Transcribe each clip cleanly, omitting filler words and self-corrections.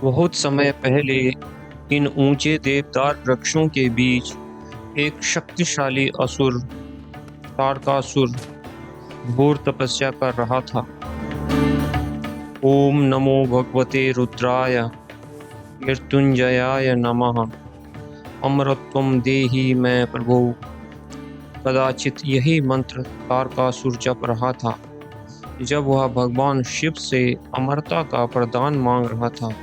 बहुत समय पहले इन ऊंचे देवदार वृक्षों के बीच एक शक्तिशाली असुर तारकासुर घोर तपस्या कर रहा था। ओम नमो भगवते रुद्राय मृत्युंजयाय नमः। अमरत्वम देहि मैं प्रभु। कदाचित यही मंत्र तारकासुर जप रहा था जब वह भगवान शिव से अमरता का वरदान मांग रहा था।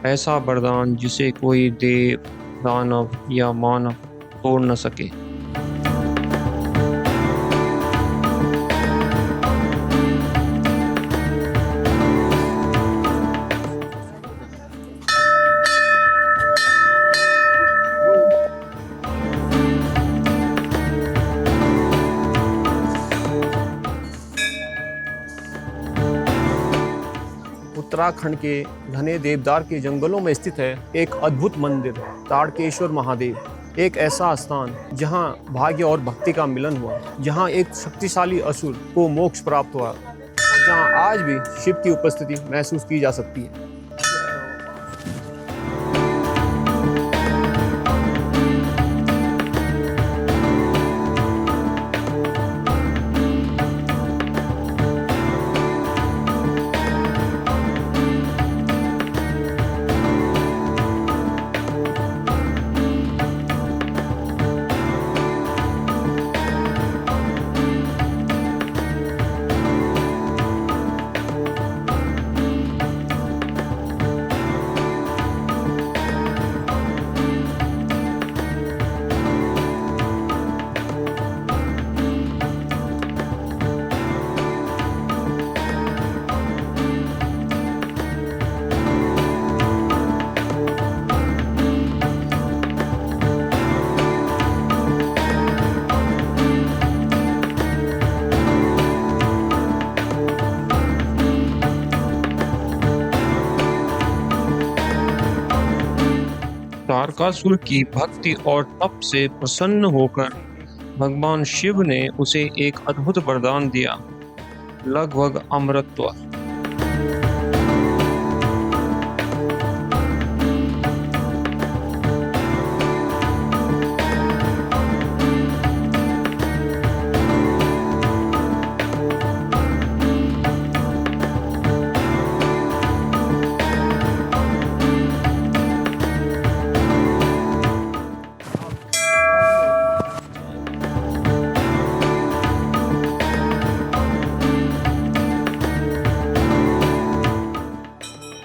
ऐसा वरदान जिसे कोई देव, दानव या मानव तोड़ न सके। उत्तराखंड के घने देवदार के जंगलों में स्थित है एक अद्भुत मंदिर ताड़केश्वर महादेव। एक ऐसा स्थान जहां भाग्य और भक्ति का मिलन हुआ, जहां एक शक्तिशाली असुर को मोक्ष प्राप्त हुआ और जहां आज भी शिव की उपस्थिति महसूस की जा सकती है। तारकासुर की भक्ति और तप से प्रसन्न होकर भगवान शिव ने उसे एक अद्भुत वरदान दिया, लगभग अमरत्व।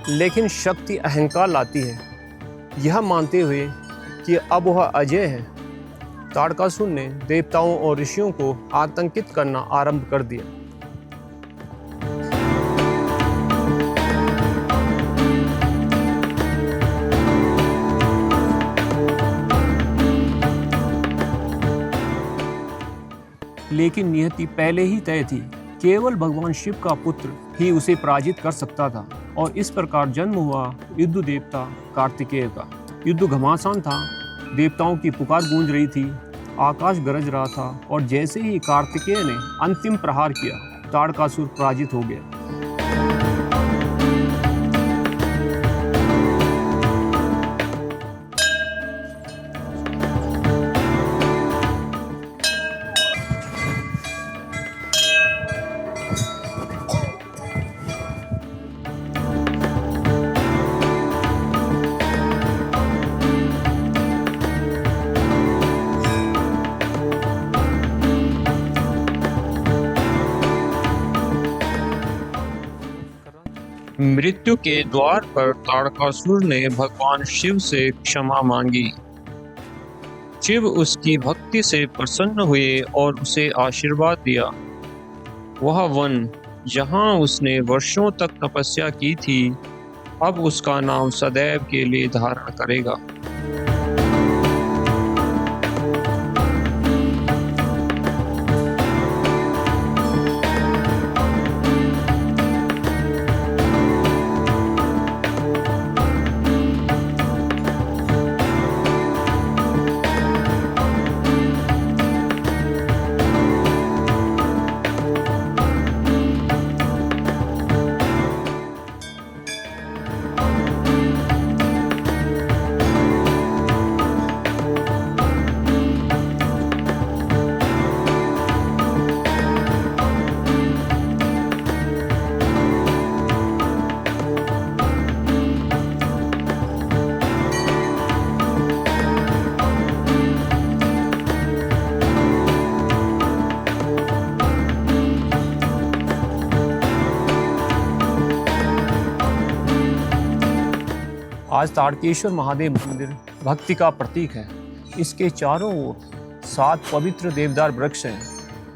लेकिन शक्ति अहंकार लाती है। यह मानते हुए कि अब वह अजय है, ताड़कासुर ने देवताओं और ऋषियों को आतंकित करना आरंभ कर दिया। लेकिन नियति पहले ही तय थी, केवल भगवान शिव का पुत्र ही उसे पराजित कर सकता था और इस प्रकार जन्म हुआ युद्ध देवता कार्तिकेय का। युद्ध घमासान था, देवताओं की पुकार गूंज रही थी, आकाश गरज रहा था और जैसे ही कार्तिकेय ने अंतिम प्रहार किया, ताड़कासुर पराजित हो गया। मृत्यु के द्वार पर तारकासुर ने भगवान शिव से क्षमा मांगी। शिव उसकी भक्ति से प्रसन्न हुए और उसे आशीर्वाद दिया। वह वन जहां उसने वर्षों तक तपस्या की थी, अब उसका नाम सदैव के लिए धारण करेगा। आज तारकेश्वर महादेव मंदिर भक्ति का प्रतीक है। इसके चारों ओर 7 पवित्र देवदार वृक्ष हैं,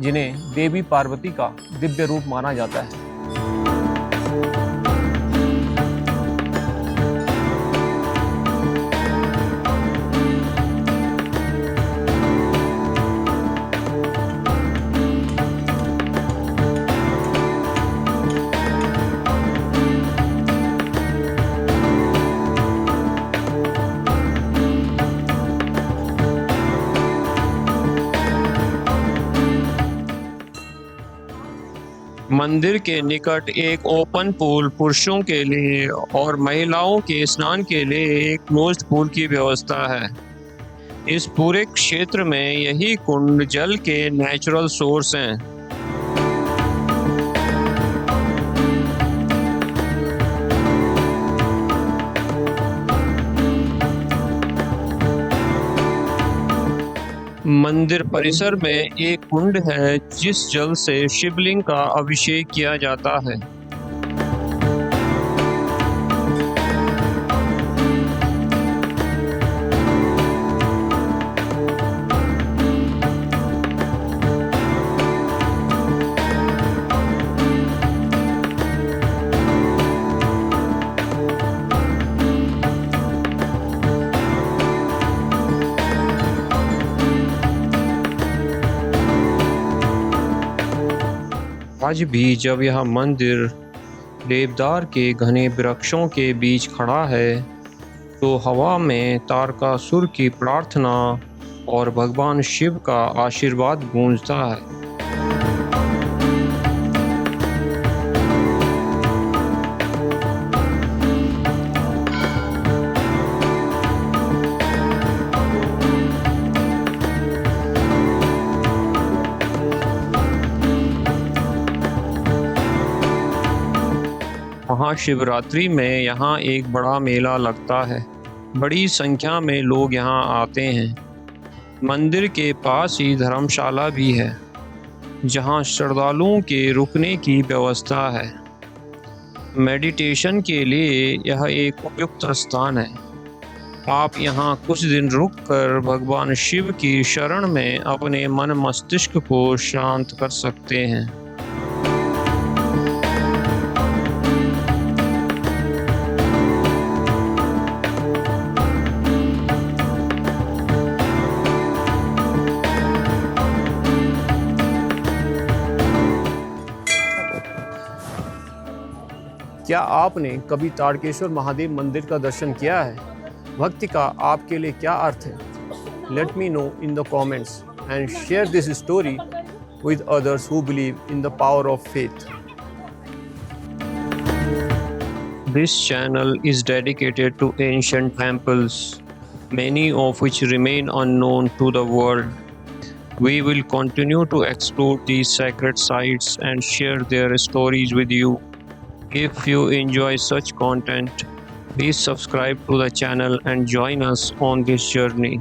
जिन्हें देवी पार्वती का दिव्य रूप माना जाता है। मंदिर के निकट एक ओपन पूल पुरुषों के लिए और महिलाओं के स्नान के लिए एक क्लोज्ड पूल की व्यवस्था है। इस पूरे क्षेत्र में यही कुंड जल के नेचुरल सोर्स हैं। मंदिर परिसर में एक कुंड है जिस जल से शिवलिंग का अभिषेक किया जाता है। आज भी जब यह मंदिर देवदार के घने वृक्षों के बीच खड़ा है, तो हवा में तारकासुर की प्रार्थना और भगवान शिव का आशीर्वाद गूंजता है। महाशिवरात्रि में यहाँ एक बड़ा मेला लगता है। बड़ी संख्या में लोग यहाँ आते हैं। मंदिर के पास ही धर्मशाला भी है, जहाँ श्रद्धालुओं के रुकने की व्यवस्था है। मेडिटेशन के लिए यह एक उपयुक्त स्थान है। आप यहाँ कुछ दिन रुककर भगवान शिव की शरण में अपने मन मस्तिष्क को शांत कर सकते हैं। क्या आपने कभी तारकेश्वर महादेव मंदिर का दर्शन किया है? भक्ति का आपके लिए क्या अर्थ है? Let me know in the comments and share this story with others who believe in the power of faith. This channel is dedicated to ancient temples, many of which remain unknown to the world. We will continue to explore these sacred sites and share their stories with you. If you enjoy such content, please subscribe to the channel and join us on this journey.